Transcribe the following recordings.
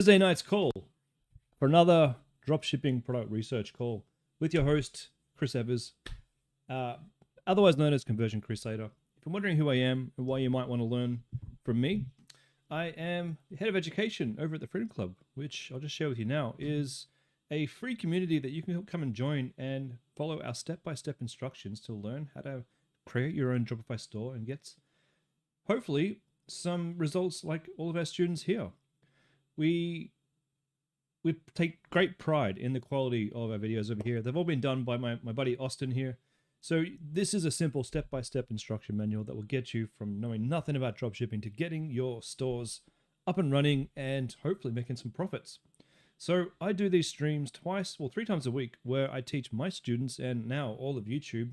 Thursday night's call for another dropshipping product research call with your host, Chris Evers, otherwise known as Conversion Crusader. If you're wondering who I am and why you might want to learn from me, I am the head of education over at the Freedom Club, which I'll just share with you now is a free community that you can come and join and follow our step-by-step instructions to learn how to create your own Shopify store and get, hopefully, some results like all of our students here. We take great pride in the quality of our videos over here. They've all been done by my buddy Austin here. So this is a simple step-by-step instruction manual that will get you from knowing nothing about dropshipping to getting your stores up and running and hopefully making some profits. So I do these streams three times a week where I teach my students and now all of YouTube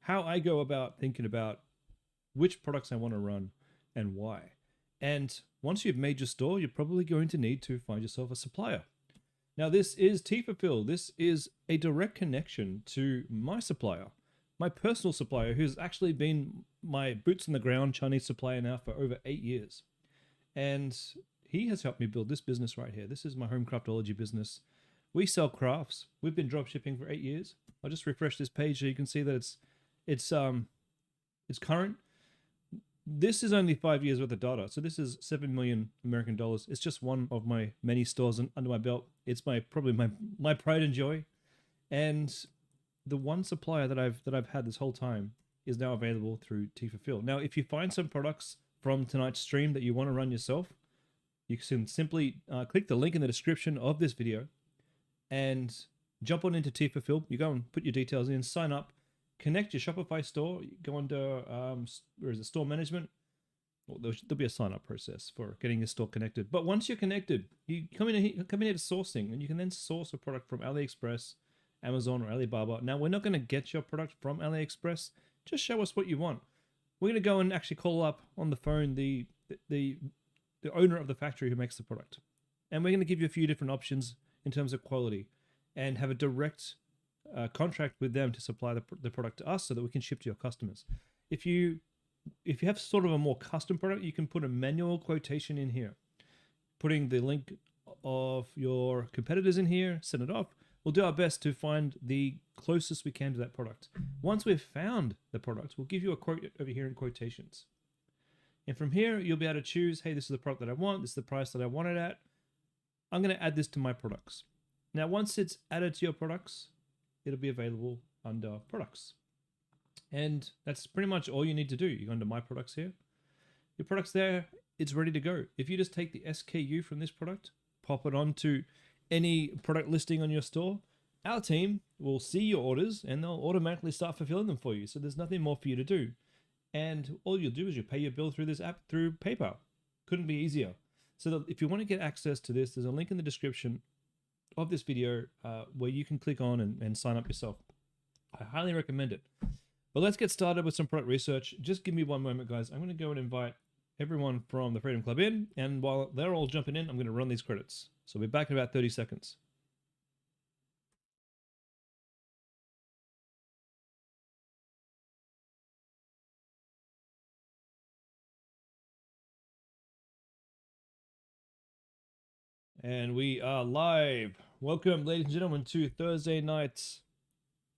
how I go about thinking about which products I want to run and why. And once you've made your store, you're probably going to need to find yourself a supplier. Now, this is T-Fulfill. This is a direct connection to my supplier, my personal supplier, who's actually been my boots on the ground Chinese supplier now for over 8 years. And he has helped me build this business right here. This is my home craftology business. We sell crafts. We've been drop shipping for 8 years. I'll just refresh this page so you can see that it's current. This is only 5 years worth of data. So this is 7 million American dollars. It's just one of my many stores under my belt. It's probably my pride and joy. And the one supplier that I've had this whole time is now available through T-Fulfill. Now, if you find some products from tonight's stream that you want to run yourself, you can simply click the link in the description of this video and jump on into T-Fulfill. You go and put your details in, sign up, connect your Shopify store, go under store management. Well, there'll be a sign-up process for getting your store connected. But once you're connected, you come in here to sourcing, and you can then source a product from AliExpress, Amazon, or Alibaba. Now, we're not going to get your product from AliExpress. Just show us what you want. We're going to go and actually call up on the phone the owner of the factory who makes the product. And we're going to give you a few different options in terms of quality and have a direct contract with them to supply the product to us so that we can ship to your customers. If you have sort of a more custom product, you can put a manual quotation in here, putting the link of your competitors in here, send it off. We'll do our best to find the closest we can to that product. Once we've found the product, we'll give you a quote over here in quotations. And from here, you'll be able to choose, hey, this is the product that I want. This is the price that I want it at. I'm going to add this to my products. Now, once it's added to your products, it'll be available under products. And that's pretty much all you need to do. You go under my products here. Your product's there. It's ready to go. If you just take the SKU from this product, pop it onto any product listing on your store, our team will see your orders and they'll automatically start fulfilling them for you. So there's nothing more for you to do. And all you'll do is you pay your bill through this app through PayPal. Couldn't be easier. So if you want to get access to this, there's a link in the description of this video where you can click on and sign up yourself. I highly recommend it. But let's get started with some product research. Just give me one moment, guys. I'm going to go and invite everyone from the Freedom Club in, and while they're all jumping in, I'm going to run these credits. So we'll be back in about 30 seconds. And we are live. Welcome, ladies and gentlemen, to Thursday night's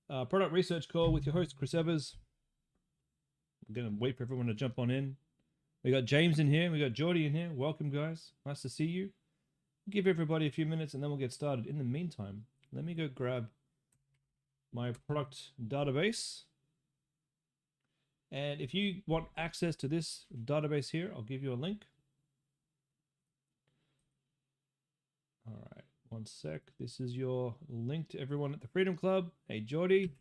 product research call with your host, Chris Evers. I'm going to wait for everyone to jump on in. We got James in here. We got Geordie in here. Welcome, guys. Nice to see you. Give everybody a few minutes and then we'll get started. In the meantime, let me go grab my product database. And if you want access to this database here, I'll give you a link. All right, one sec. This is your link to everyone at the Freedom Club. Hey, Geordie.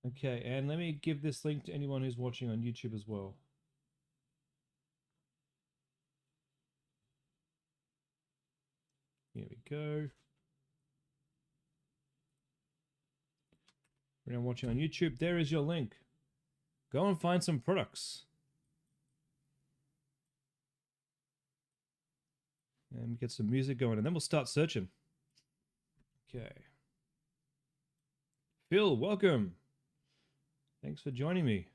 Okay, and let me give this link to anyone who's watching on YouTube as well. Here we go. Everyone watching on YouTube, there is your link. Go and find some products. And get some music going, and then we'll start searching. Okay. Phil, welcome. Thanks for joining me.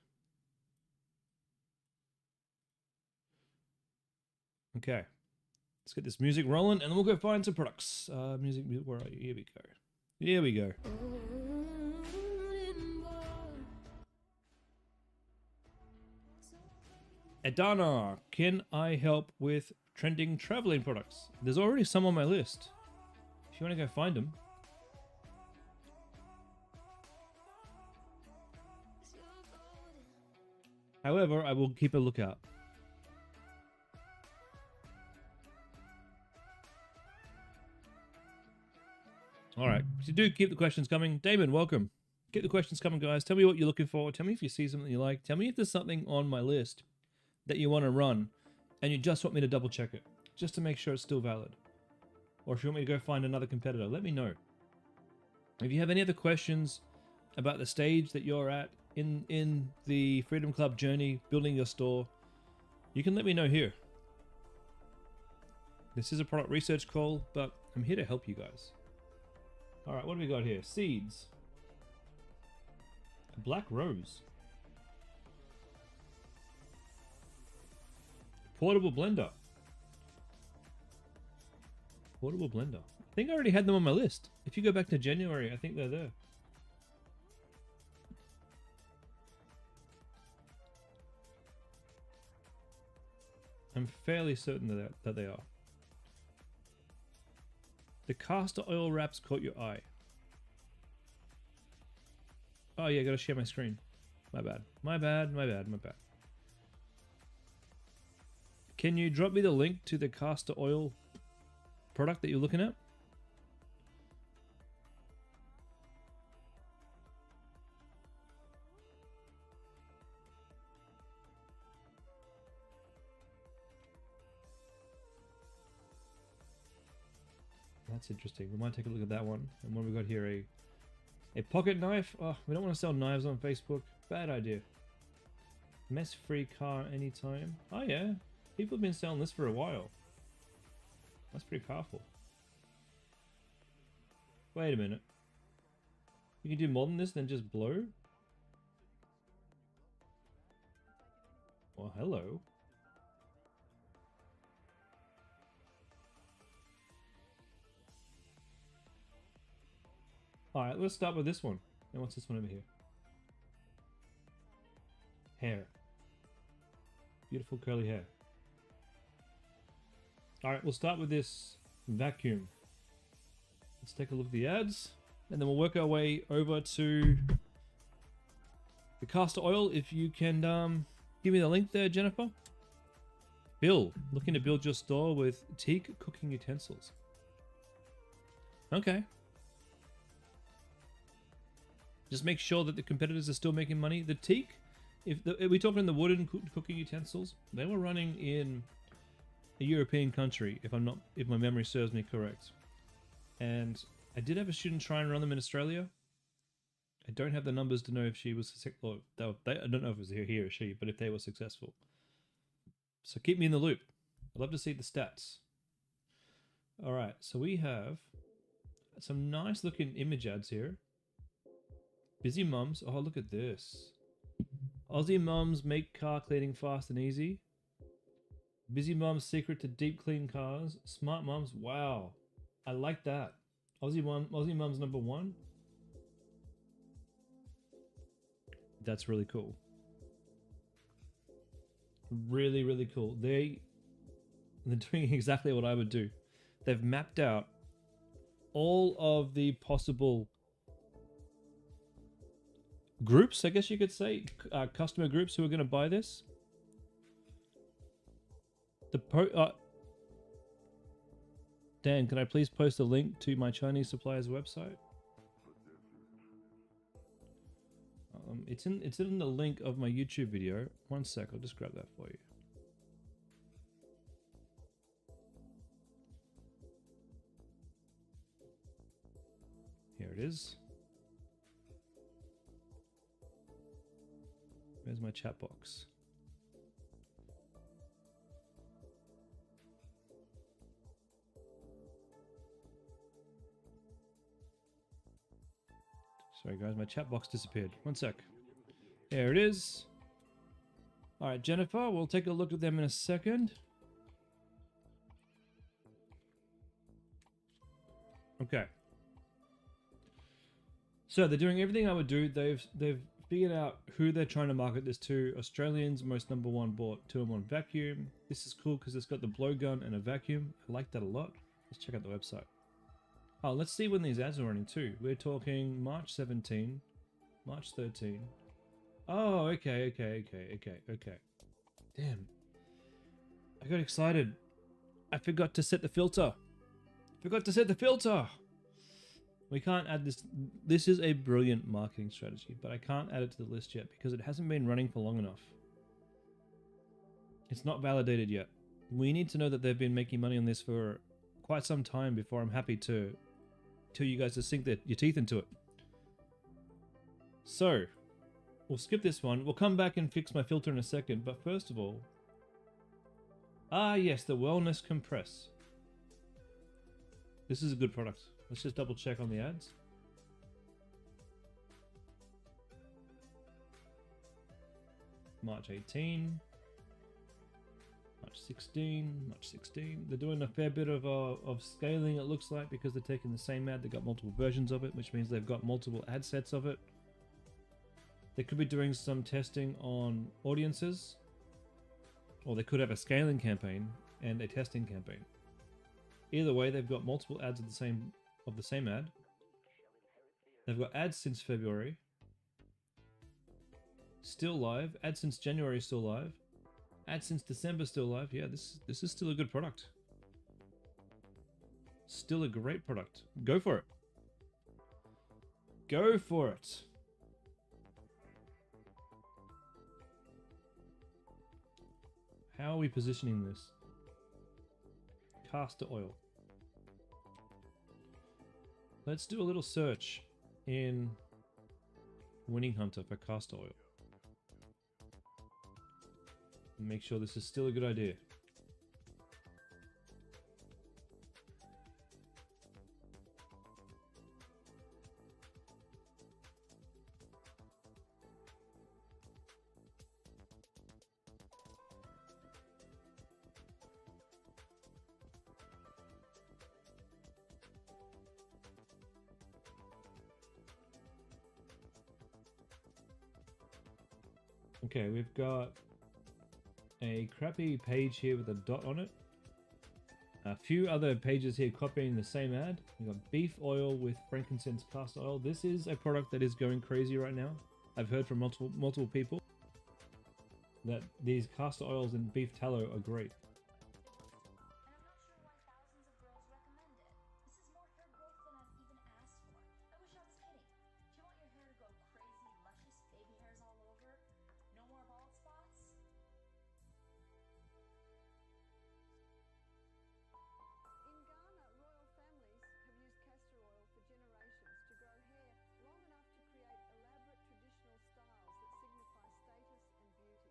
Okay. Let's get this music rolling, and then we'll go find some products. Music, where are you? Here we go. Here we go. Adana, can I help with trending traveling products? There's already some on my list. If you want to go find them. However, I will keep a lookout. All right, so do keep the questions coming. Damon, welcome. Keep the questions coming, guys. Tell me what you're looking for. Tell me if you see something you like. Tell me if there's something on my list that you want to run and you just want me to double check it just to make sure it's still valid. Or if you want me to go find another competitor, let me know. If you have any other questions about the stage that you're at in the Freedom Club journey, building your store, you can let me know here. This is a product research call, but I'm here to help you guys. All right, what do we got here? Seeds. A black rose. Portable blender. Portable blender. I think I already had them on my list. If you go back to January, I think they're there. I'm fairly certain that they are. The castor oil wraps caught your eye. Oh yeah, gotta share my screen. My bad. My bad, my bad, my bad. Can you drop me the link to the castor oil product that you're looking at? That's interesting. We might take a look at that one. And what we got here? A pocket knife. Oh, we don't want to sell knives on Facebook. Bad idea. Mess-free car anytime. Oh yeah. People have been selling this for a while. That's pretty powerful. Wait a minute. You can do more than this than just blow? Well, hello. Alright, let's start with this one. And what's this one over here? Hair. Beautiful curly hair. Alright, we'll start with this vacuum. Let's take a look at the ads. And then we'll work our way over to the castor oil. If you can give me the link there, Jennifer. Bill, looking to build your store with teak cooking utensils. Okay. Just make sure that the competitors are still making money. The teak, if we're talking the wooden cooking utensils, they were running in a European country, if my memory serves me correct. And I did have a student try and run them in Australia. I don't have the numbers to know if she was successful. I don't know if it was he or she, but if they were successful. So keep me in the loop. I'd love to see the stats. All right, so we have some nice looking image ads here. Busy mums. Oh, look at this. Aussie mums make car cleaning fast and easy. Busy mums secret to deep clean cars. Smart mums. Wow. I like that. Aussie mums number one. That's really cool. Really, really cool. They're doing exactly what I would do. They've mapped out all of the possible groups, I guess you could say, customer groups who are going to buy this. Dan, can I please post a link to my Chinese supplier's website? It's in the link of my YouTube video. One sec, I'll just grab that for you. Here it is. Where's my chat box? Sorry guys, my chat box disappeared. One sec. There it is. Alright, Jennifer, we'll take a look at them in a second. Okay. So they're doing everything I would do. They've figured out who they're trying to market this to. Australians, most number one bought 2-in-1 vacuum. This is cool because it's got the blowgun and a vacuum. I like that a lot. Let's check out the website. Oh, let's see when these ads are running too. We're talking March 17, March 13. Oh, okay. Damn. I got excited. I forgot to set the filter. We can't add this. This is a brilliant marketing strategy, but I can't add it to the list yet because it hasn't been running for long enough. It's not validated yet. We need to know that they've been making money on this for quite some time before I'm happy to tell you guys to sink your teeth into it. So, we'll skip this one. We'll come back and fix my filter in a second, but first of all... Ah, yes, the Wellness Compress. This is a good product. Let's just double check on the ads. March 18. March 16. March 16. They're doing a fair bit of scaling, it looks like, because they're taking the same ad. They've got multiple versions of it, which means they've got multiple ad sets of it. They could be doing some testing on audiences. Or they could have a scaling campaign and a testing campaign. Either way, they've got multiple ads of the same ad. They've got ads since February. Still live. Ads since January still live. Ads since December still live. Yeah, this is still a good product. Still a great product. Go for it. Go for it. How are we positioning this? Castor oil. Let's do a little search in Winning Hunter for castor oil. Make sure this is still a good idea. Okay, we've got a crappy page here with a dot on it. A few other pages here copying the same ad. We've got beef oil with frankincense castor oil. This is a product that is going crazy right now. I've heard from multiple people that these castor oils and beef tallow are great.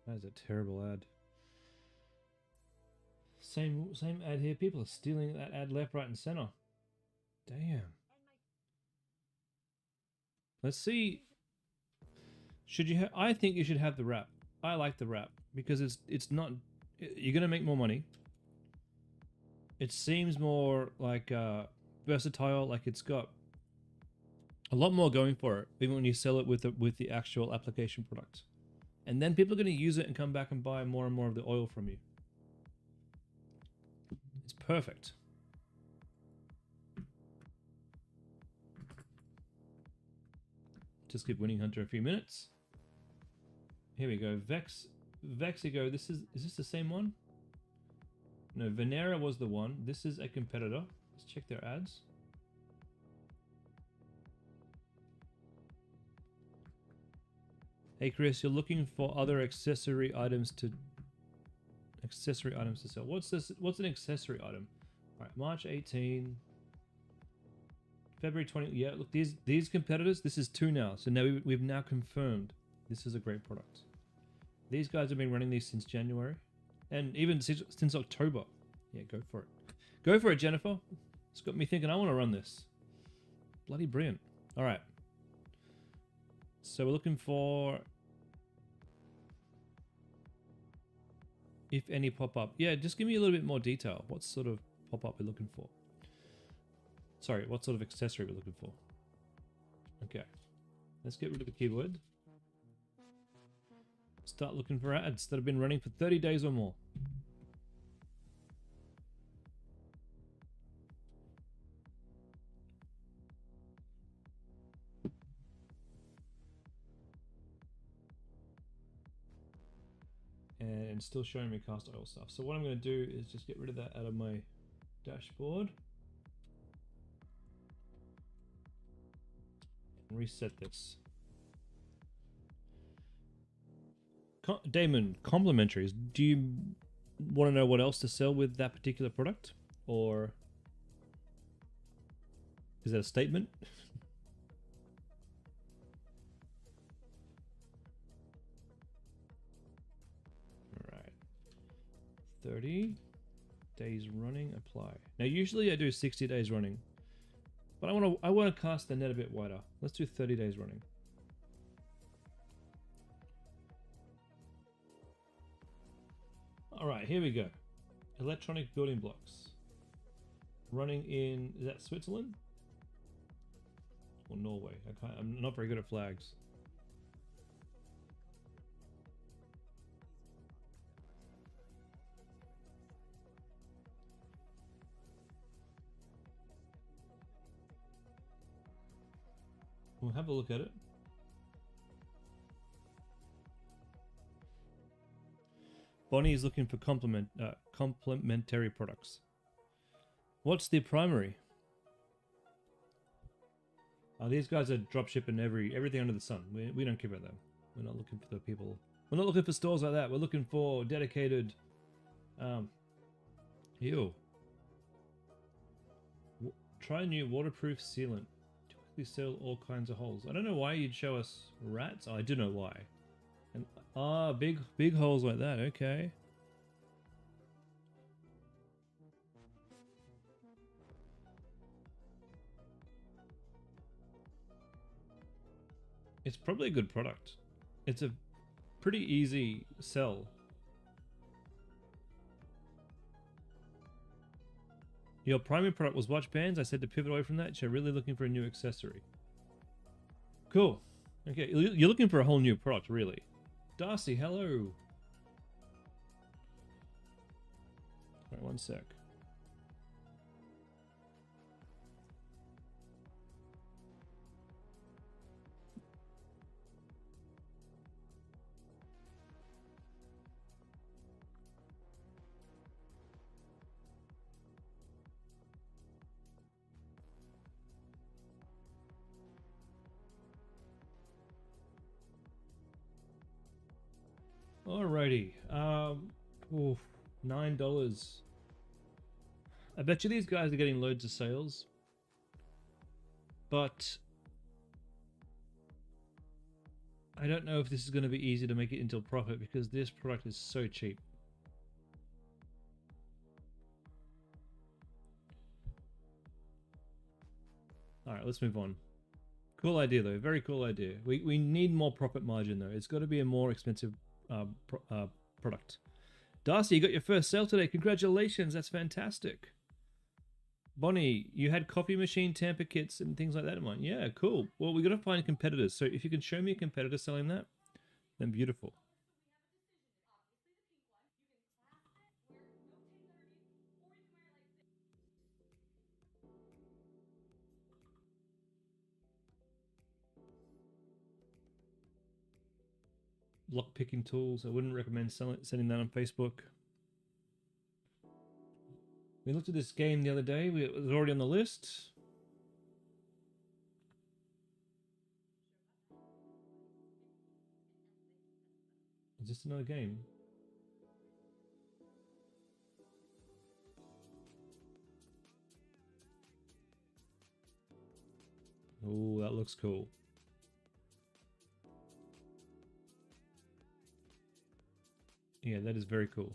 That is a terrible ad. Same ad here. People are stealing that ad left, right, and center. Damn. Let's see. Should you? I think you should have the wrap. I like the wrap because it's not. You're gonna make more money. It seems more like versatile. Like it's got a lot more going for it, even when you sell it with the actual application product. And then people are going to use it and come back and buy more and more of the oil from you. It's perfect. Just give Winning Hunter a few minutes. Here we go. Vexigo. Is this the same one? No, Venera was the one. This is a competitor. Let's check their ads. Hey Chris, you're looking for other accessory items to sell. What's this? What's an accessory item? All right, March 18, February 20. Yeah, look, these competitors. This is 2 now. So now we've now confirmed this is a great product. These guys have been running these since January, and even since October. Yeah, go for it. Go for it, Jennifer. It's got me thinking I want to run this. Bloody brilliant. All right. So we're looking for, if any, pop-up. Yeah, just give me a little bit more detail. What sort of pop-up we're looking for? Sorry, what sort of accessory we're looking for. Okay, let's get rid of the keyword. Start looking for ads that have been running for 30 days or more. And still showing me cast oil stuff. So what I'm going to do is just get rid of that out of my dashboard. And reset this. Damon, complimentaries. Do you want to know what else to sell with that particular product? Or is that a statement? Alright. 30 days running, apply. Now usually I do 60 days running. But I want to cast the net a bit wider. Let's do 30 days running. Alright, here we go. Electronic building blocks. Running in, is that Switzerland? Or Norway? I'm not very good at flags. We'll have a look at it. Bonnie is looking for complementary products. What's the primary? These guys are dropshipping everything under the sun. We don't care about them. We're not looking for the people. We're not looking for stores like that. We're looking for dedicated. Ew. Try new waterproof sealant. We sell all kinds of holes. I don't know why you'd show us rats. Oh, I do know why. And big holes like that. Okay. It's probably a good product. It's a pretty easy sell. Your primary product was watch bands. I said to pivot away from that. You're really looking for a new accessory. Cool. Okay, you're looking for a whole new product, really. Darcy, hello. All right, one sec. Alrighty. Oof, $9. I bet you these guys are getting loads of sales. But I don't know if this is going to be easy to make it into a profit because this product is so cheap. Alright, let's move on. Cool idea though, very cool idea. We need more profit margin though. It's got to be a more expensive product. Darcy, you got your first sale today. Congratulations, that's fantastic. Bonnie, you had coffee machine tamper kits and things like that in mind. Yeah, cool. Well, we got to find competitors. So if you can show me a competitor selling that, then beautiful. Lock picking tools. I wouldn't recommend sending that on Facebook. We looked at this game the other day. It was already on the list. Is this another game? Oh, that looks cool. Yeah, that is very cool.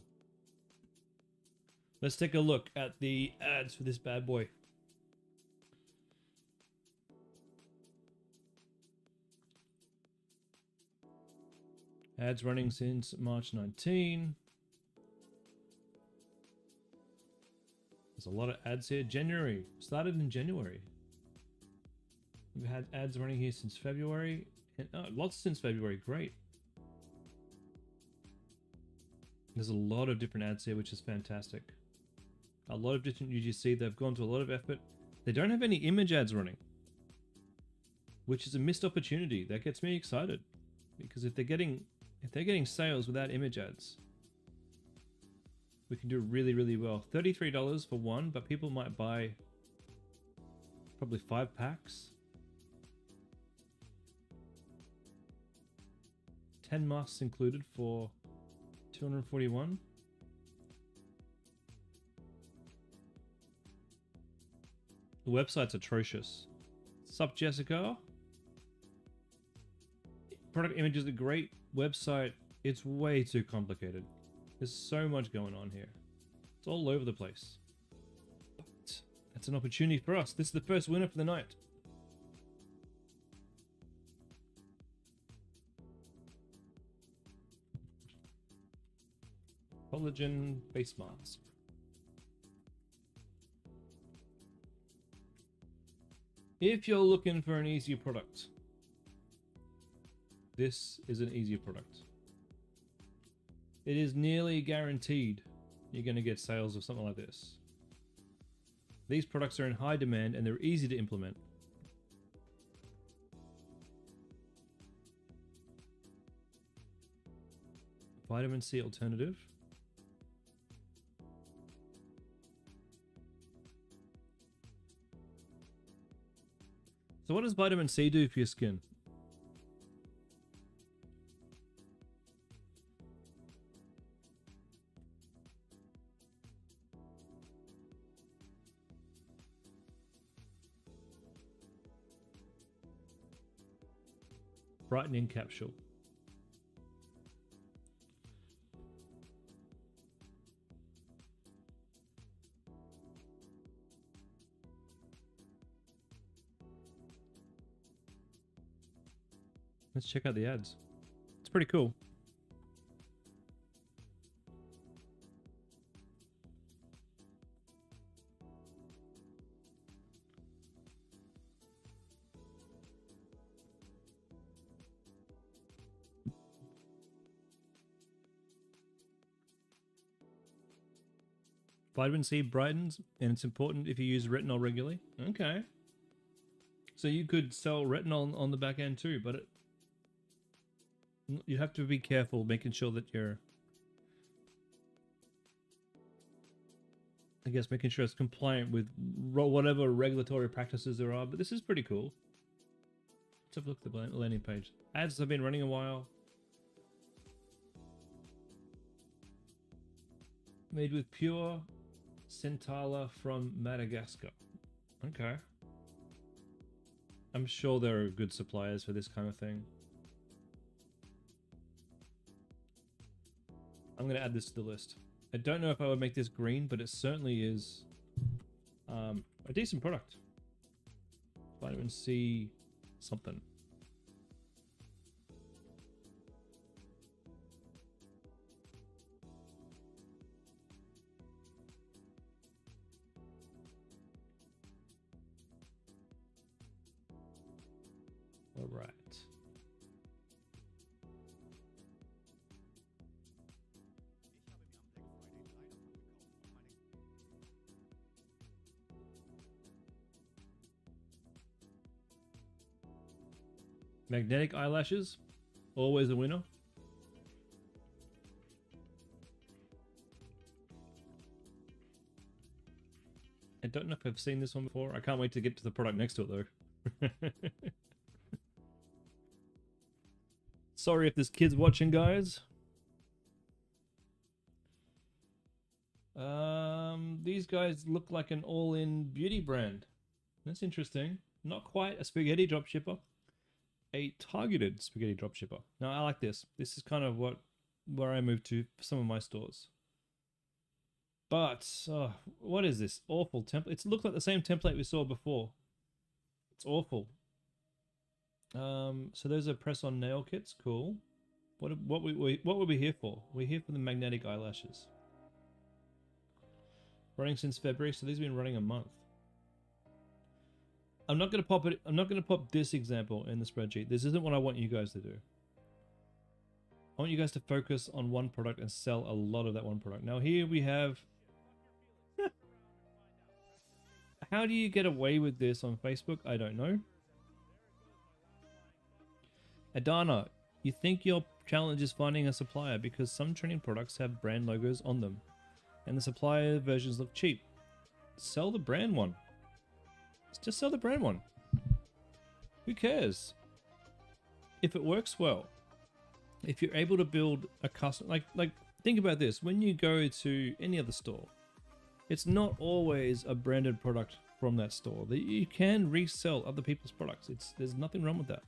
Let's take a look at the ads for this bad boy. Ads running since March 19. There's a lot of ads here. January. Started in January. We've had ads running here since February. And lots since February. Great. There's a lot of different ads here, which is fantastic. A lot of different UGC. They've gone to a lot of effort. They don't have any image ads running, which is a missed opportunity. That gets me excited, because if they're getting sales without image ads, we can do really, really well. $33 for one, but people might buy probably 5 packs. 10 masks included for $241. The website's atrocious. Sup, Jessica? Product images are great. Website, it's way too complicated. There's so much going on here. It's all over the place. But that's an opportunity for us. This is the first winner for the night. Collagen face mask. If you're looking for an easier product, this is an easier product. It is nearly guaranteed you're going to get sales of something like this. These products are in high demand and they're easy to implement. Vitamin C alternative. So what does vitamin C do for your skin? Brightening capsule. Let's check out the ads. It's pretty cool. Vitamin C brightens, and it's important if you use retinol regularly. Okay. So you could sell retinol on the back end too, but you have to be careful making sure that you're, I guess, making sure it's compliant with whatever regulatory practices there are. But this is pretty cool. Let's have a look at the landing page. Ads have been running a while. Made with pure Centala from Madagascar. Okay. I'm sure there are good suppliers for this kind of thing. I'm going to add this to the list. I don't know if I would make this green, but it certainly is a decent product. Vitamin C something. All right. Magnetic eyelashes, always a winner. I don't know if I've seen this one before. I can't wait to get to the product next to it though. Sorry if there's kids watching, guys. These guys look like an all-in beauty brand. That's interesting. Not quite a spaghetti dropshipper. A targeted spaghetti dropshipper. Now I like this. This is kind of where I moved to for some of my stores. But what is this awful template? It looks like the same template we saw before. It's awful. So those are press-on nail kits. Cool. What were we here for? We're here for the magnetic eyelashes. Running since February, so these have been running a month. I'm not going to pop this example in the spreadsheet. This isn't what I want you guys to do. I want you guys to focus on one product and sell a lot of that one product. Now here we have... How do you get away with this on Facebook? I don't know. Adana, you think your challenge is finding a supplier because some trending products have brand logos on them and the supplier versions look cheap. Sell the brand one. Just sell the brand one. Who cares? If it works well, if you're able to build a custom, like think about this. When you go to any other store, it's not always a branded product from that store. You can resell other people's products. There's nothing wrong with that.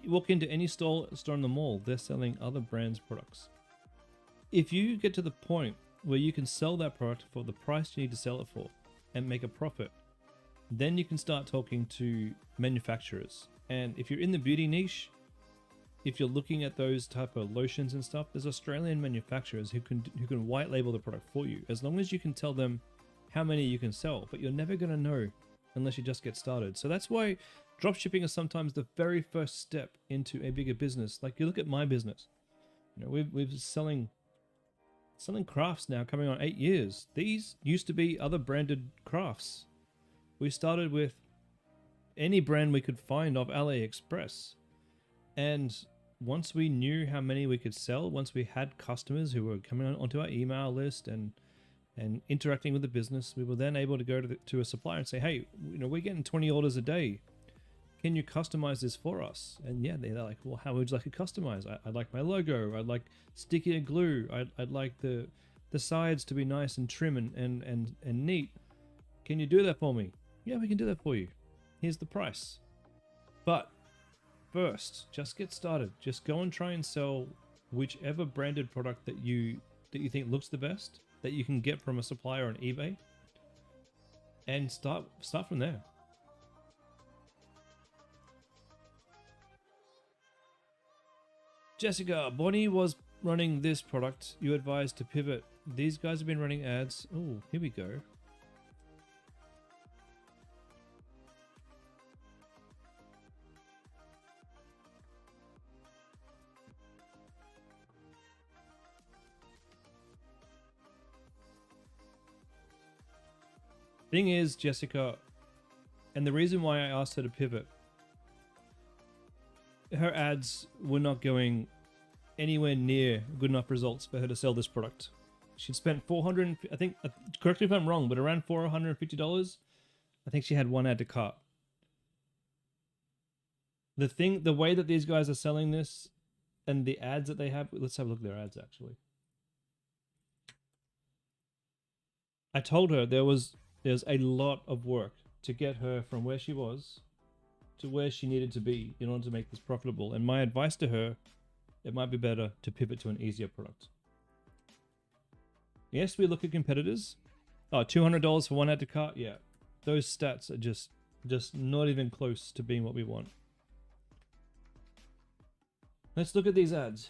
You walk into any store in the mall, they're selling other brands' products. If you get to the point where you can sell that product for the price you need to sell it for and make a profit, then you can start talking to manufacturers. And if you're in the beauty niche, if you're looking at those type of lotions and stuff, there's Australian manufacturers who can white label the product for you, as long as you can tell them how many you can sell. But you're never going to know unless you just get started. So that's why dropshipping is sometimes the very first step into a bigger business. Like you look at my business, you know, we've been selling crafts now coming on 8 years. These used to be other branded crafts. We started with any brand we could find off AliExpress. And once we knew how many we could sell, once we had customers who were coming onto our email list and interacting with the business, we were then able to go to a supplier and say, hey, you know, we're getting 20 orders a day. Can you customize this for us? And yeah, they're like, well, how would you like it customized? I'd like my logo. I'd like stickier glue. I'd like the sides to be nice and trim and neat. Can you do that for me? Yeah, we can do that for you. Here's the price. But first, just get started. Just go and try and sell whichever branded product that you think looks the best, that you can get from a supplier on eBay, and start from there. Jessica, Bonnie was running this product. You advised to pivot. These guys have been running ads. Oh, here we go. Thing is, Jessica, and the reason why I asked her to pivot, her ads were not going anywhere near good enough results for her to sell this product. She'd spent $400, I think, correct me if I'm wrong, but around $450. I think she had one add to cart. The way that these guys are selling this and the ads that they have, let's have a look at their ads actually. I told her there's a lot of work to get her from where she was to where she needed to be in order to make this profitable. And my advice to her, it might be better to pivot to an easier product. Yes, we look at competitors. Oh, $200 for one add to cart. Yeah, those stats are just not even close to being what we want. Let's look at these ads.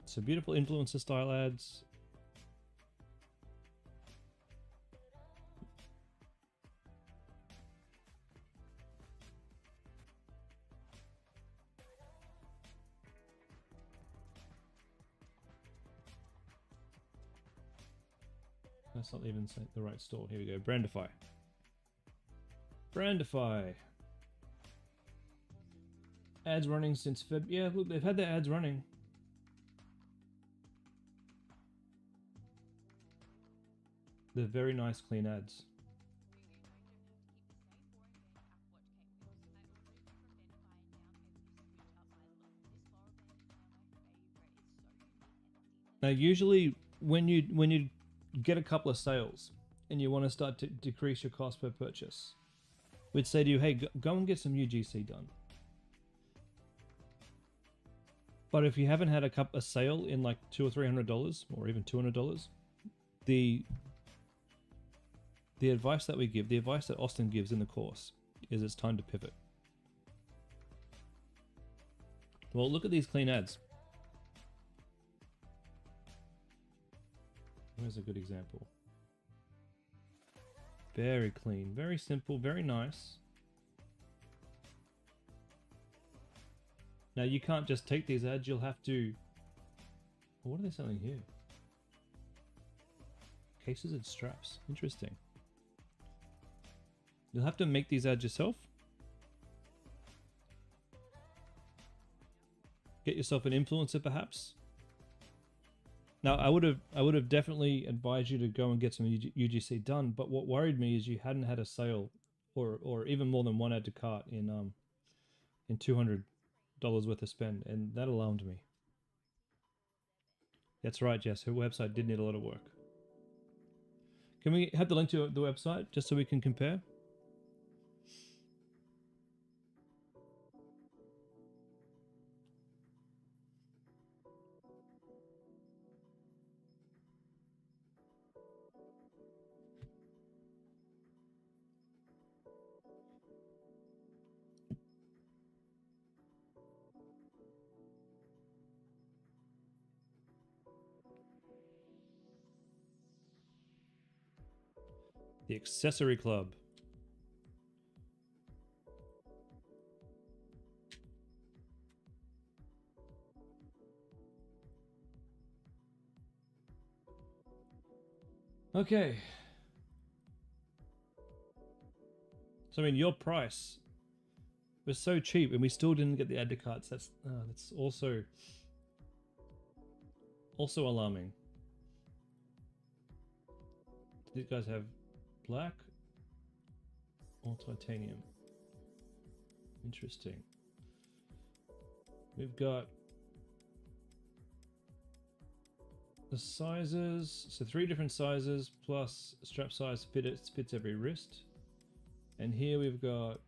So beautiful influencer style ads. That's not even the right store. Here we go. Brandify. Brandify. Ads running since Feb. Yeah, look, they've had their ads running. They're very nice, clean ads. Now, usually when you get a couple of sales and you want to start to decrease your cost per purchase, we'd say to you, hey, go and get some UGC done. But if you haven't had a sale in like $200 or $300 or even $200, the advice that we give, the advice that Austin gives in the course, is it's time to pivot. Well, look at these clean ads. Where's a good example? Very clean, very simple, very nice. Now you can't just take these ads, you'll have to... What are they selling here? Cases and straps, interesting. You'll have to make these ads yourself. Get yourself an influencer perhaps. Now I would have definitely advised you to go and get some UGC done, but what worried me is you hadn't had a sale or even more than one add to cart in $200 worth of spend, and that alarmed me. That's right, Jess, her website did need a lot of work. Can we have the link to the website just so we can compare? The Accessory Club. Okay. So I mean, your price was so cheap, and we still didn't get the add to carts. That's also alarming. These guys have black or titanium. Interesting. We've got the sizes, so 3 different sizes plus strap size fits every wrist. And here we've got,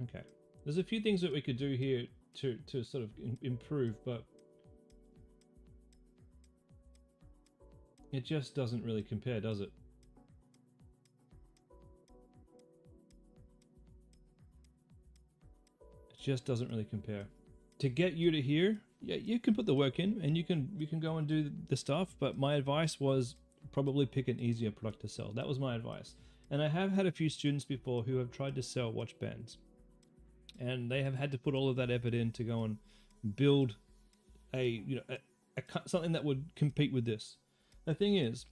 okay, there's a few things that we could do here to sort of improve, but it just doesn't really compare, does it? It just doesn't really compare. To get you to here, yeah, you can put the work in and you can go and do the stuff, but my advice was probably pick an easier product to sell. That was my advice. And I have had a few students before who have tried to sell watch bands, and they have had to put all of that effort in to go and build something that would compete with this. The thing is,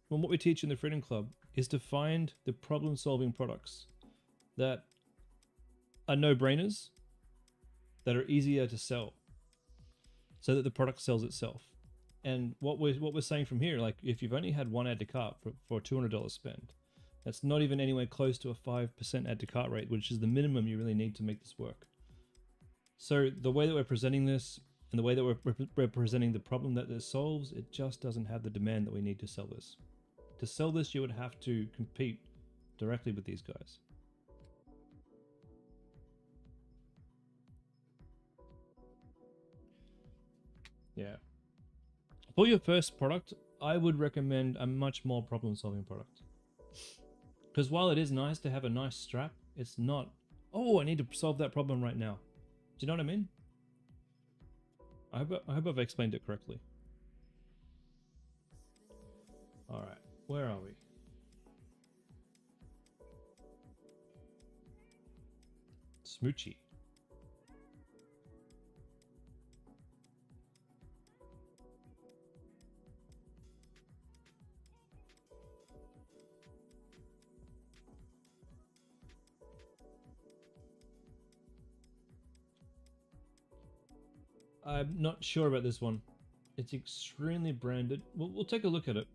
well, what we teach in the Freedom Club is to find the problem-solving products that are no-brainers, that are easier to sell, so that the product sells itself. And what we're saying from here, like if you've only had one add to cart for a $200 spend, that's not even anywhere close to a 5% add to cart rate, which is the minimum you really need to make this work. So the way that we're presenting this and the way that we're presenting the problem that this solves, it just doesn't have the demand that we need to sell this. To sell this, you would have to compete directly with these guys. Yeah. For your first product, I would recommend a much more problem-solving product. Because while it is nice to have a nice strap, it's not, oh, I need to solve that problem right now. Do you know what I mean? I hope I've explained it correctly. All right, where are we? Smoochy. I'm not sure about this one. It's extremely branded. We'll take a look at it.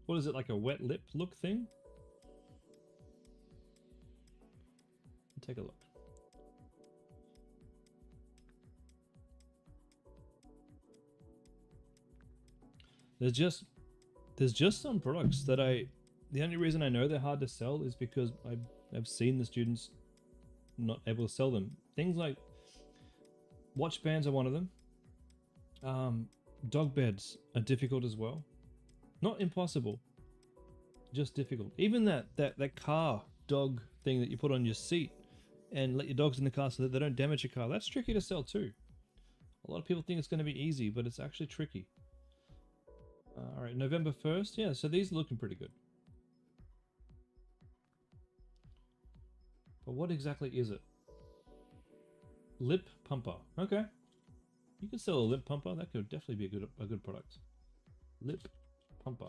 What is it, like a wet lip look thing? Take a look. There's just some products that the only reason I know they're hard to sell is because I've seen the students not able to sell them. Things like watch bands are one of them. Dog beds are difficult as well. Not impossible, just difficult. Even that car dog thing that you put on your seat and let your dogs in the car so that they don't damage your car, that's tricky to sell too. A lot of people think it's going to be easy, but it's actually tricky. All right, November 1st. Yeah, so these are looking pretty good. But what exactly is it? Lip pumper. Okay. You could sell a lip pumper. That could definitely be a good product. Lip pumper.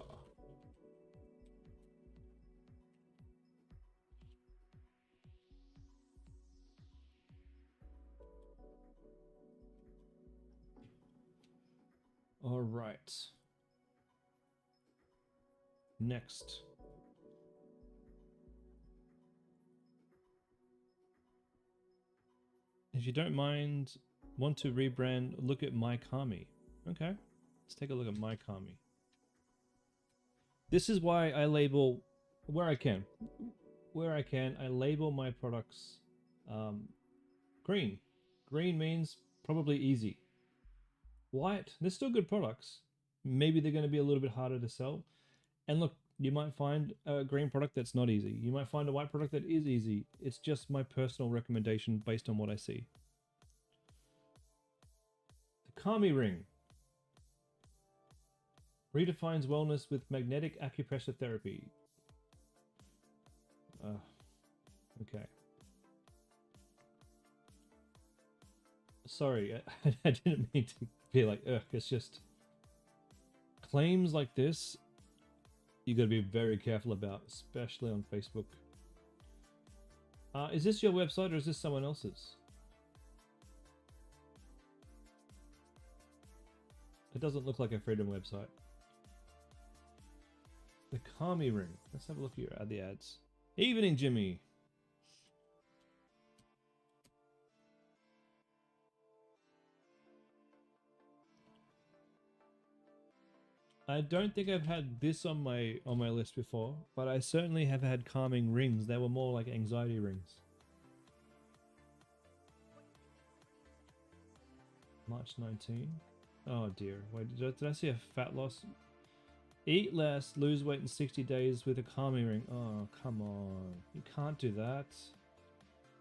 All right. Next. If you don't mind, want to rebrand, look at My Kami. Okay. Let's take a look at My Kami. This is why I label where I can. Where I can, I label my products green. Green means probably easy. White, they're still good products. Maybe they're going to be a little bit harder to sell. And look, you might find a green product that's not easy. You might find a white product that is easy. It's just my personal recommendation based on what I see. The Kami ring redefines wellness with magnetic acupressure therapy. Okay. Sorry, I didn't mean to be like, ugh, it's just claims like this you got to be very careful about, especially on Facebook. Is this your website or is this someone else's? It doesn't look like a Freedom website. The Kami ring. Let's have a look here at the ads. Evening, Jimmy. I don't think I've had this on my list before, but I certainly have had calming rings. They were more like anxiety rings. March 19. Oh dear. Wait, did I see a fat loss? Eat less, lose weight in 60 days with a calming ring. Oh, come on. You can't do that.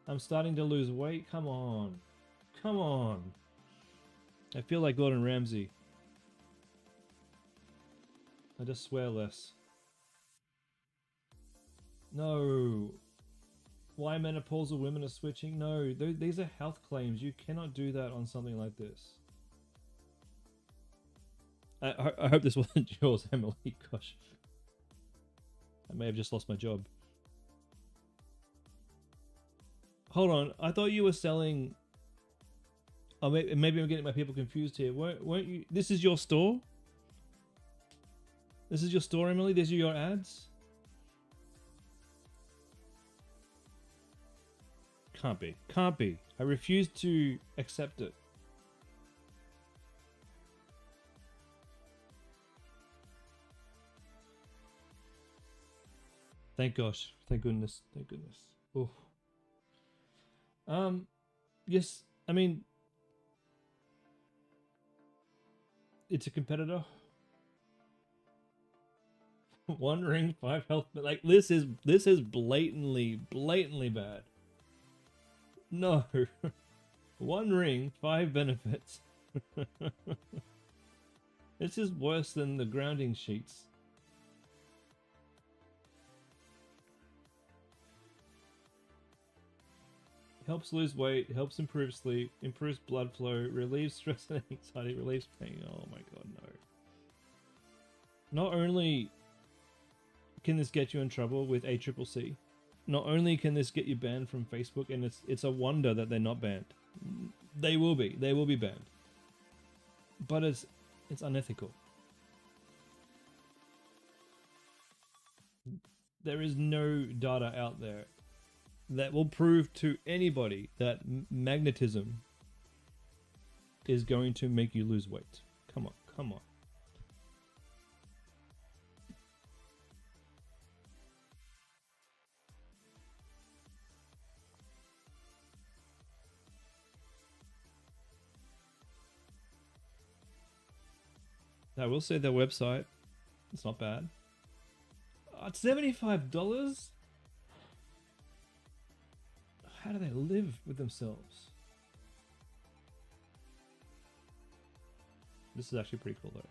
I'm starting to lose weight. Come on. Come on. I feel like Gordon Ramsay. I just swear less. No. Why menopausal women are switching? No, these are health claims. You cannot do that on something like this. I hope this wasn't yours, Emily. Gosh. I may have just lost my job. Hold on. I thought you were selling... Oh, maybe I'm getting my people confused here. Weren't you... This is your store? This is your store, Emily? These are your ads? Can't be. Can't be. I refuse to accept it. Thank gosh. Thank goodness. Thank goodness. Oh. Yes. I mean, it's a competitor. 1 ring, 5 health. But like this is blatantly bad. No. 1 ring, 5 benefits. This is worse than the grounding sheets. Helps lose weight, helps improve sleep, improves blood flow, relieves stress and anxiety, relieves pain. Oh my god, no. Not only can this get you in trouble with ACCC, not only can this get you banned from Facebook, and it's a wonder that they're not banned. They will be banned. But it's unethical. There is no data out there that will prove to anybody that magnetism is going to make you lose weight. Come on, come on. I will say their website, it's not bad. It's $75? How do they live with themselves? This is actually pretty cool though.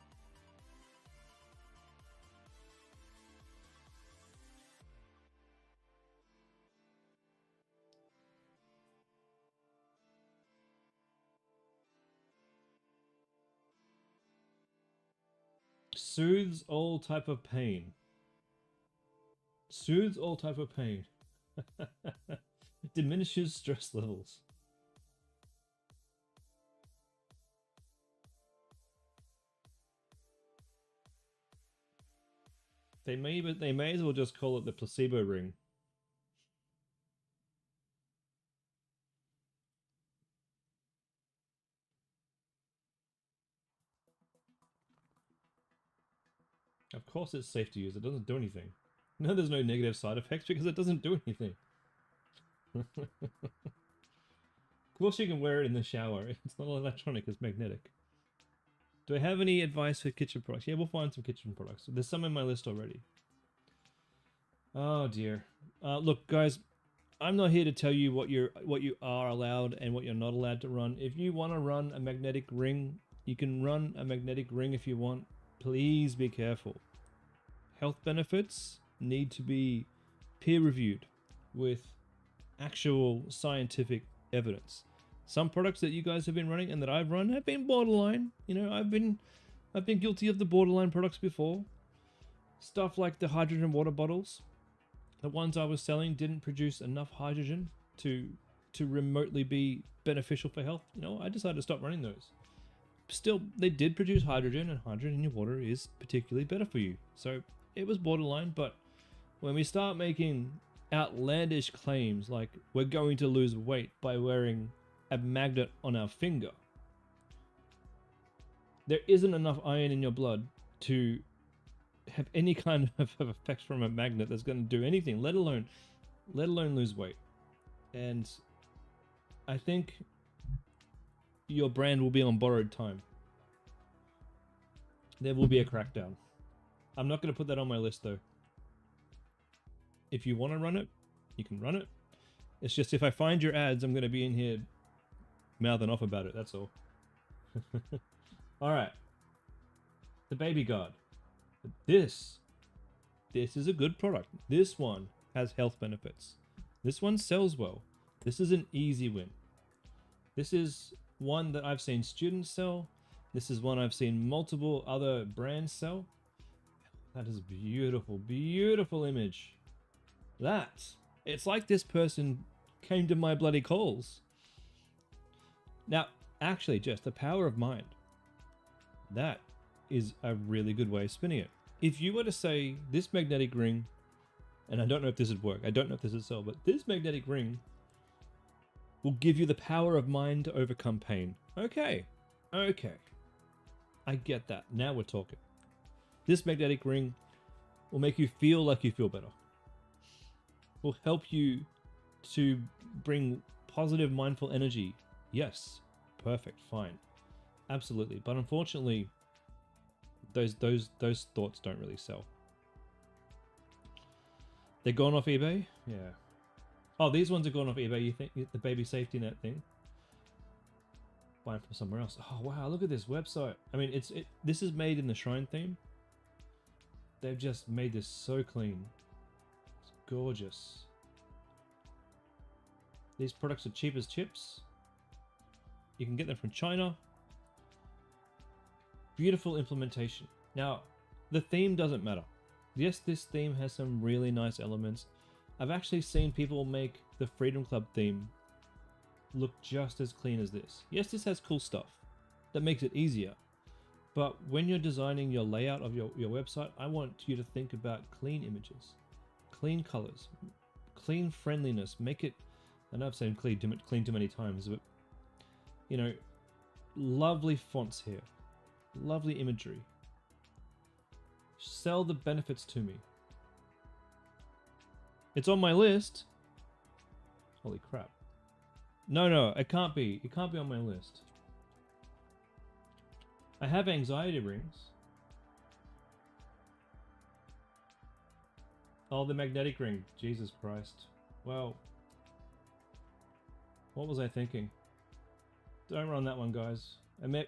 Soothes all type of pain. Soothes all type of pain. Diminishes stress levels. They may as well just call it the placebo ring. Of course it's safe to use. It doesn't do anything. No, there's no negative side effects because it doesn't do anything. Of course you can wear it in the shower. It's not electronic, it's magnetic. Do I have any advice for kitchen products? Yeah, we'll find some kitchen products. There's some in my list already. Oh dear. Look, guys, I'm not here to tell you what you are allowed and what you're not allowed to run. If you want to run a magnetic ring, you can run a magnetic ring if you want. Please be careful. Health benefits need to be peer-reviewed with actual scientific evidence. Some products that you guys have been running and that I've run have been borderline. You know, I've been guilty of the borderline products before. Stuff like the hydrogen water bottles. The ones I was selling didn't produce enough hydrogen to remotely be beneficial for health. You know, I decided to stop running those. Still, they did produce hydrogen, and hydrogen in your water is particularly better for you. So it was borderline, but when we start making outlandish claims like we're going to lose weight by wearing a magnet on our finger, there isn't enough iron in your blood to have any kind of effects from a magnet that's going to do anything, let alone lose weight. And I think your brand will be on borrowed time. There will be a crackdown. I'm not going to put that on my list though. If you want to run it, you can run it. It's just if I find your ads, I'm going to be in here mouthing off about it, that's all. Alright. The Baby Guard. This is a good product. This one has health benefits. This one sells well. This is an easy win. This is one that I've seen students sell. This is one I've seen multiple other brands sell. That is beautiful, beautiful image. It's like this person came to my bloody calls. Now, actually, just the power of mind. That is a really good way of spinning it. If you were to say this magnetic ring, and I don't know if this would work, I don't know if this would sell, but this magnetic ring will give you the power of mind to overcome pain. Okay. I get that. Now we're talking. This magnetic ring will make you feel like you feel better. Will help you to bring positive mindful energy. Yes. Perfect. Fine. Absolutely. But unfortunately, those thoughts don't really sell. They're gone off eBay? Yeah. Oh, these ones are gone off eBay, you think? The baby safety net thing? Buy them from somewhere else. Oh, wow, look at this website. I mean, this is made in the Shrine theme. They've just made this so clean. It's gorgeous. These products are cheap as chips. You can get them from China. Beautiful implementation. Now, the theme doesn't matter. Yes, this theme has some really nice elements. I've actually seen people make the Freedom Club theme look just as clean as this. Yes, this has cool stuff that makes it easier. But when you're designing your layout of your website, I want you to think about clean images, clean colors, clean friendliness. Make it, I know I've said clean too many times, but you know, lovely fonts here, lovely imagery. Sell the benefits to me. It's on my list. Holy crap. No, it can't be. It can't be on my list. I have anxiety rings. Oh, the magnetic ring. Jesus Christ. Well, what was I thinking? Don't run that one, guys.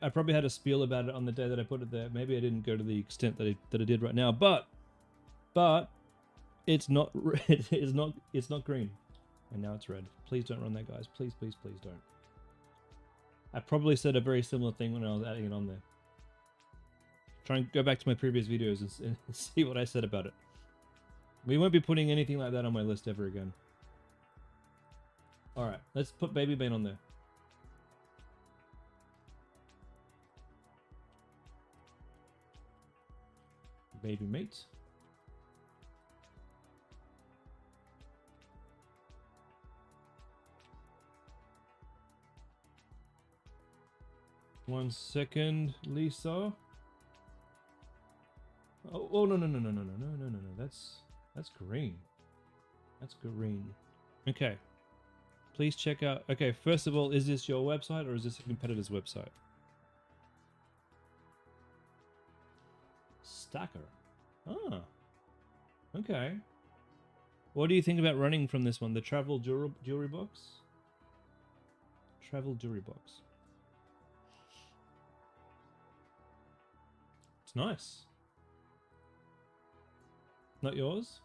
I probably had a spiel about it on the day that I put it there. Maybe I didn't go to the extent that I did right now. But it's not it's not green, and now it's red. Please don't run that, guys. Please don't. I probably said a very similar thing when I was adding it on there. Try and go back to my previous videos and see what I said about it. We won't be putting anything like that on my list ever again. Alright, let's put Baby Bean on there. Baby meat. One second, Lisa. Oh no. That's green. That's green. Okay. Please check out. Okay, first of all, is this your website or is this a competitor's website? Stacker. Ah. Okay. What do you think about running from this one? The travel jewelry box? Travel jewelry box. It's nice. Not yours?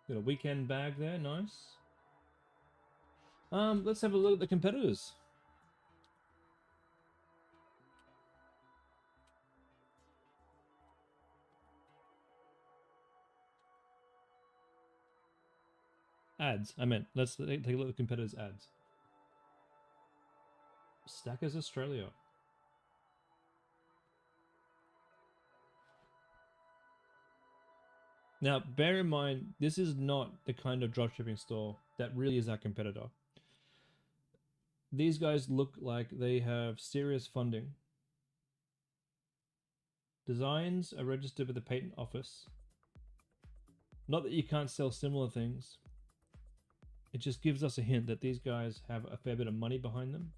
Got a weekend bag there, nice. Let's have a look at the competitors. Ads. I meant, let's take a look at the competitors' ads. Stackers Australia. Now, bear in mind, this is not the kind of dropshipping store that really is our competitor. These guys look like they have serious funding. Designs are registered with the patent office. Not that you can't sell similar things. It just gives us a hint that these guys have a fair bit of money behind them.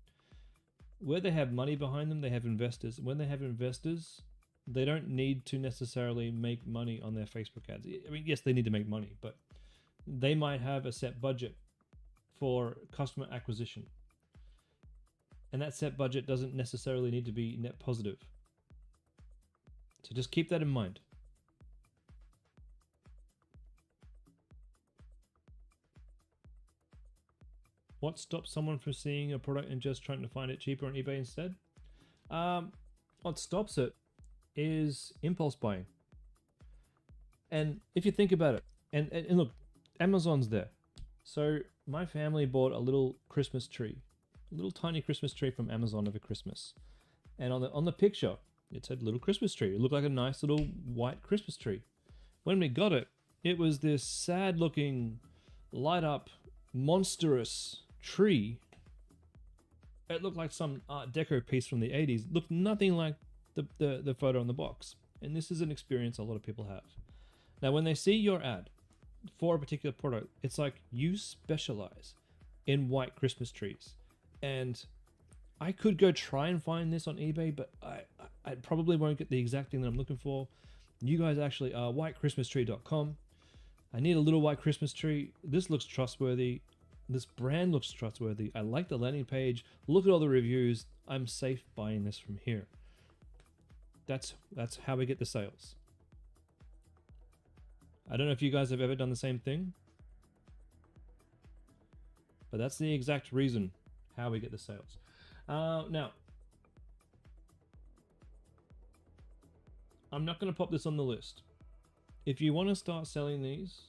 Where they have money behind them, they have investors. When they have investors, they don't need to necessarily make money on their Facebook ads. I mean, yes, they need to make money, but they might have a set budget for customer acquisition. And that set budget doesn't necessarily need to be net positive. So just keep that in mind. What stops someone from seeing a product and just trying to find it cheaper on eBay instead? What stops it is impulse buying. And if you think about it, and look, Amazon's there. So my family bought a little Christmas tree, a little tiny Christmas tree from Amazon over Christmas. And on the picture, it said little Christmas tree. It looked like a nice little white Christmas tree. When we got it, it was this sad looking, light up, monstrous tree. It looked like some art deco piece from the 80s. It looked nothing like the photo on the box. And this is an experience a lot of people have. Now, when they see your ad for a particular product, it's like you specialize in white Christmas trees. And I could go try and find this on eBay, but I probably won't get the exact thing that I'm looking for. You guys actually are whitechristmastree.com. I need a little white Christmas tree. This looks trustworthy. This brand looks trustworthy. I like the landing page. Look at all the reviews. I'm safe buying this from here. That's how we get the sales. I don't know if you guys have ever done the same thing, but that's the exact reason how we get the sales. Now, I'm not going to pop this on the list. If you want to start selling these,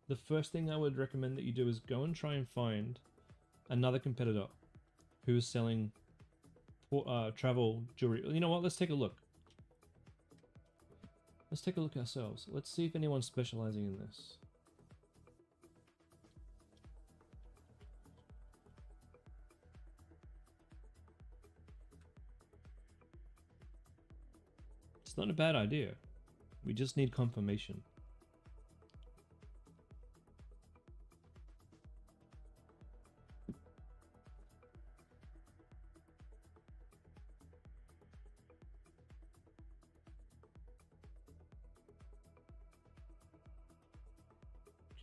the first thing I would recommend that you do is go and try and find another competitor who is selling travel jewelry. You know what? Let's take a look. Let's take a look ourselves. Let's see if anyone's specializing in this. It's not a bad idea. We just need confirmation.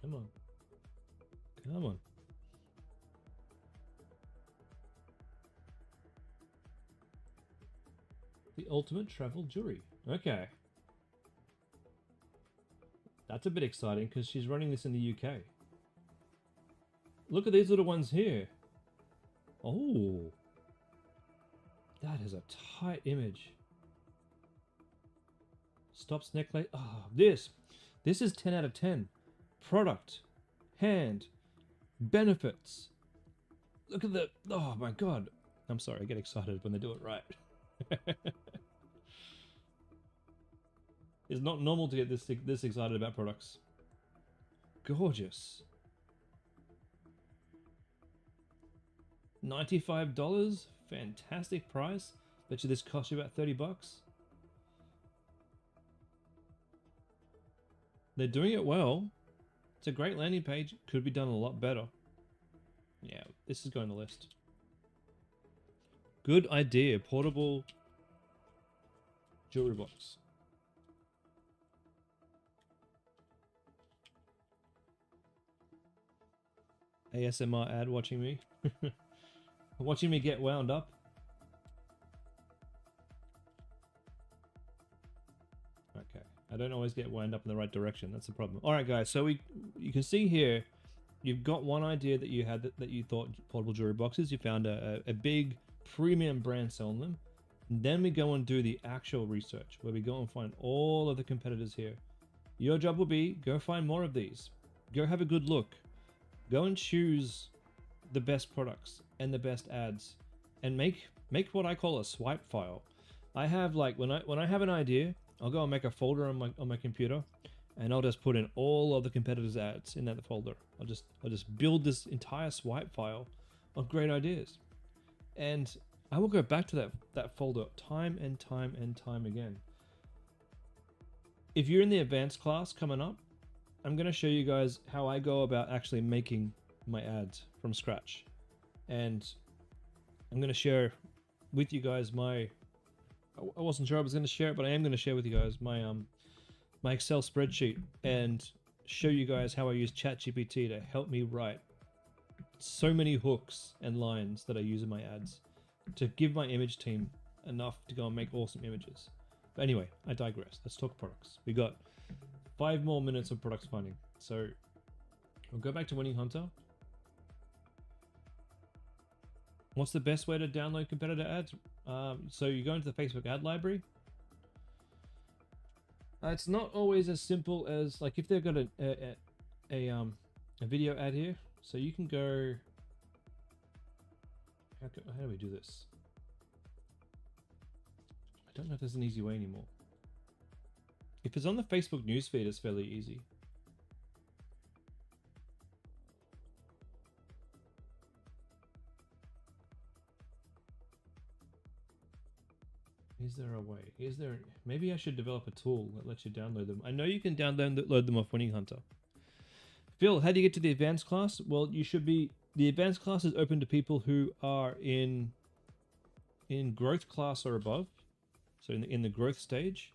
Come on. Come on. The ultimate travel jewelry. Okay. That's a bit exciting because she's running this in the UK. Look at these little ones here. Oh, that is a tight image. Stops necklace. Oh, this is 10 out of 10. Product, hand, benefits. Look at the. Oh my god. I'm sorry, I get excited when they do it right. It's not normal to get this excited about products. Gorgeous. $95? Fantastic price. Bet you this cost you about 30 bucks. They're doing it well. It's a great landing page. Could be done a lot better. Yeah, this is going to list. Good idea. Portable jewelry box. ASMR ad watching me. Watching me get wound up. Okay. I don't always get wound up in the right direction. That's the problem. Alright guys, so you can see here, you've got one idea that you had that you thought portable jewelry boxes. You found a big premium brand selling them. And then we go and do the actual research, where we go and find all of the competitors here. Your job will be, go find more of these. Go have a good look. Go and choose the best products and the best ads, and make what I call a swipe file. I have like when I have an idea, I'll go and make a folder on my computer, and I'll just put in all of the competitors' ads in that folder. I'll just build this entire swipe file of great ideas, and I will go back to that folder time and time and time again. If you're in the advanced class coming up, I'm going to show you guys how I go about actually making my ads from scratch. And I'm going to share with you guys I wasn't sure I was going to share it, but I am going to share with you guys my Excel spreadsheet and show you guys how I use ChatGPT to help me write so many hooks and lines that I use in my ads to give my image team enough to go and make awesome images. But anyway, I digress. Let's talk products. We got 5 more minutes of products finding. So we'll go back to Winning Hunter. What's the best way to download competitor ads? So you go into the Facebook ad library. It's not always as simple as, like, if they've got a video ad here. So you can go. How do we do this? I don't know if there's an easy way anymore. If it's on the Facebook newsfeed, it's fairly easy. Is there a way? Maybe I should develop a tool that lets you download them. I know you can download them off Winning Hunter. Phil, how do you get to the advanced class? Well, the advanced class is open to people who are in growth class or above. So in the growth stage.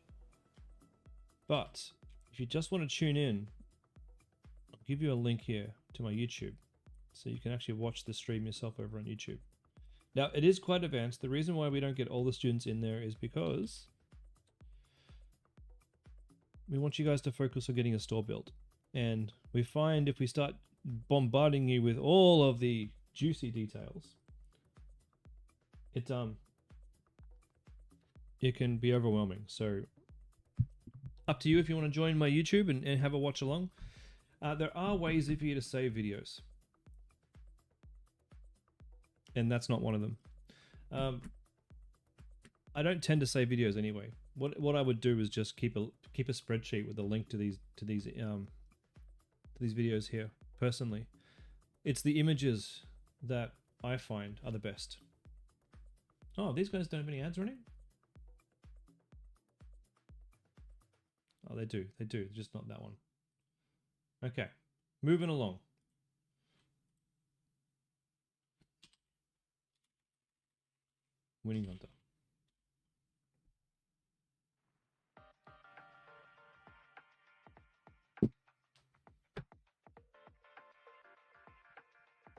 But if you just want to tune in, I'll give you a link here to my YouTube, so you can actually watch the stream yourself over on YouTube. Now, it is quite advanced. The reason why we don't get all the students in there is because we want you guys to focus on getting a store built. And we find if we start bombarding you with all of the juicy details, it can be overwhelming. So up to you if you want to join my YouTube and have a watch along. There are ways for you to save videos, and that's not one of them. I don't tend to save videos anyway. What I would do is just keep a spreadsheet with a link to these videos here. Personally, it's the images that I find are the best. Oh, these guys don't have any ads running? Oh, they do. Just not that one. Okay, moving along. Winning Hunter.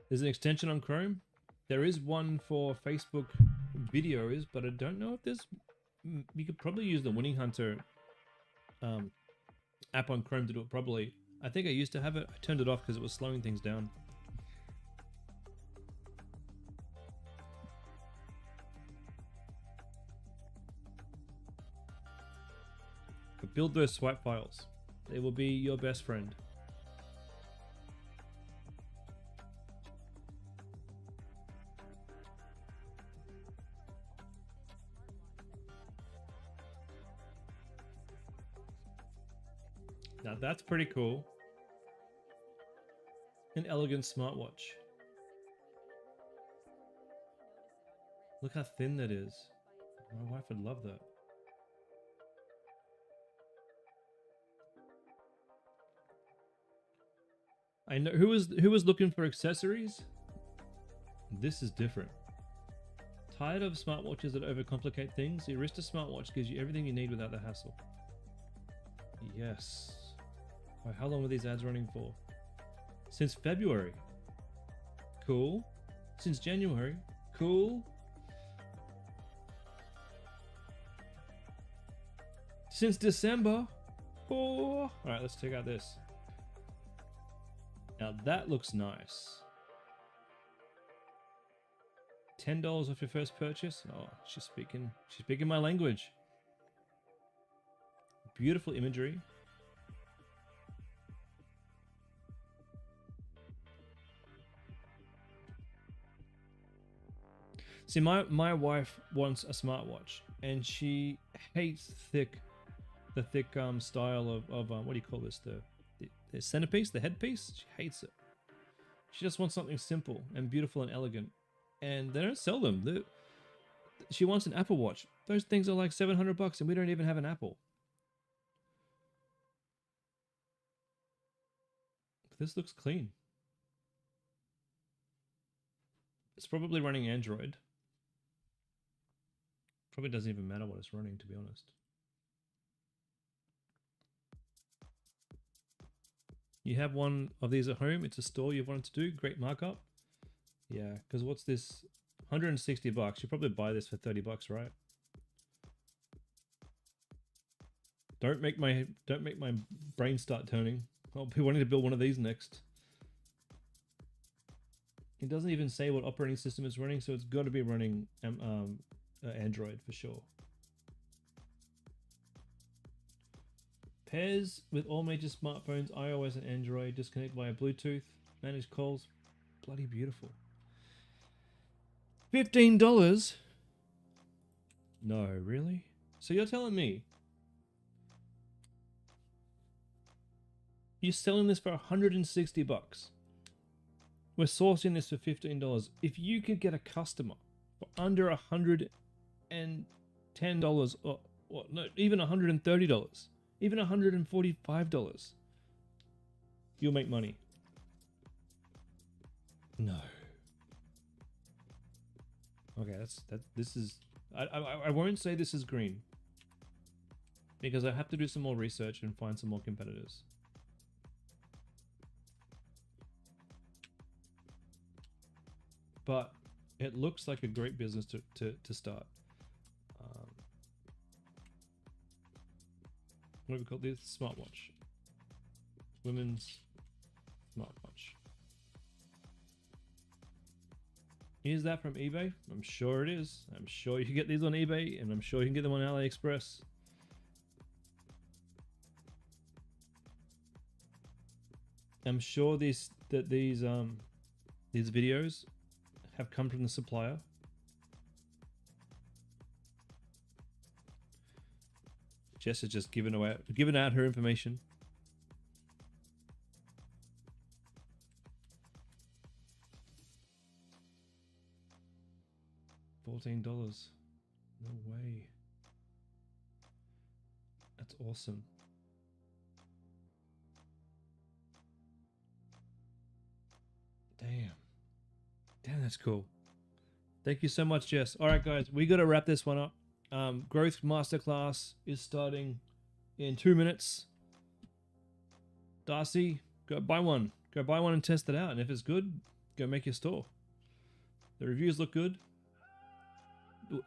There's an extension on Chrome. There is one for Facebook videos, but I don't know if there's. You could probably use the Winning Hunter app on Chrome to do it properly. I think I used to have it. I turned it off because it was slowing things down. Build those swipe files. They will be your best friend. Now that's pretty cool. An elegant smartwatch. Look how thin that is. My wife would love that. I know who was looking for accessories. This is different. Tired of smartwatches that overcomplicate things? The Arista smartwatch gives you everything you need without the hassle. Yes. Wait, how long were these ads running for? Since February. Cool. Since January. Cool. Since December. Oh. Alright, let's check out this. Now that looks nice. $10 off your first purchase. Oh, she's speaking my language. Beautiful imagery. See, my wife wants a smartwatch, and she hates the thick style of what do you call this, the centerpiece, the headpiece. She hates it. She just wants something simple and beautiful and elegant, and they don't sell them. She wants an Apple Watch. Those things are like $700, and we don't even have an Apple. But this looks clean. It's probably running Android. Probably doesn't even matter what it's running, to be honest. You have one of these at home. It's a store you've wanted to do. Great markup. Yeah, because what's this? $160. You probably buy this for $30, right? Don't make my brain start turning. I'll be wanting to build one of these next. It doesn't even say what operating system it's running, so it's got to be running Android for sure. Pairs with all major smartphones, iOS and Android. Disconnect via Bluetooth. Manage calls. Bloody beautiful. $15? No, really? So you're telling me you're selling this for $160? We're sourcing this for $15. If you could get a customer for under $110, or no, even $130, even $145, you'll make money. No. Okay, this is. I won't say this is green, because I have to do some more research and find some more competitors. But it looks like a great business to start. What do we call this? Smartwatch. Women's smartwatch. Is that from eBay? I'm sure it is. I'm sure you can get these on eBay, and I'm sure you can get them on AliExpress. I'm sure these videos have come from the supplier. Jess has just given out her information. $14. No way. That's awesome. Damn, that's cool. Thank you so much, Jess. All right, guys, we got to wrap this one up. Growth Masterclass is starting in 2 minutes. Darcy, go buy one. Go buy one and test it out. And if it's good, go make your store. The reviews look good.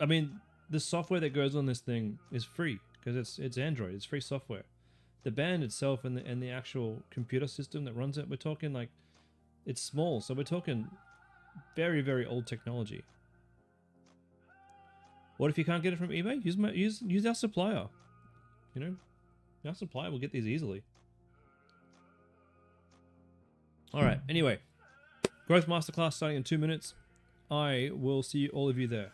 I mean, the software that goes on this thing is free because it's Android. It's free software. The band itself and the actual computer system that runs it, we're talking like it's small. So we're talking very, very old technology. What if you can't get it from eBay? Use our supplier. You know, Our supplier will get these easily. All right. Anyway, growth masterclass starting in 2 minutes. I will see all of you there.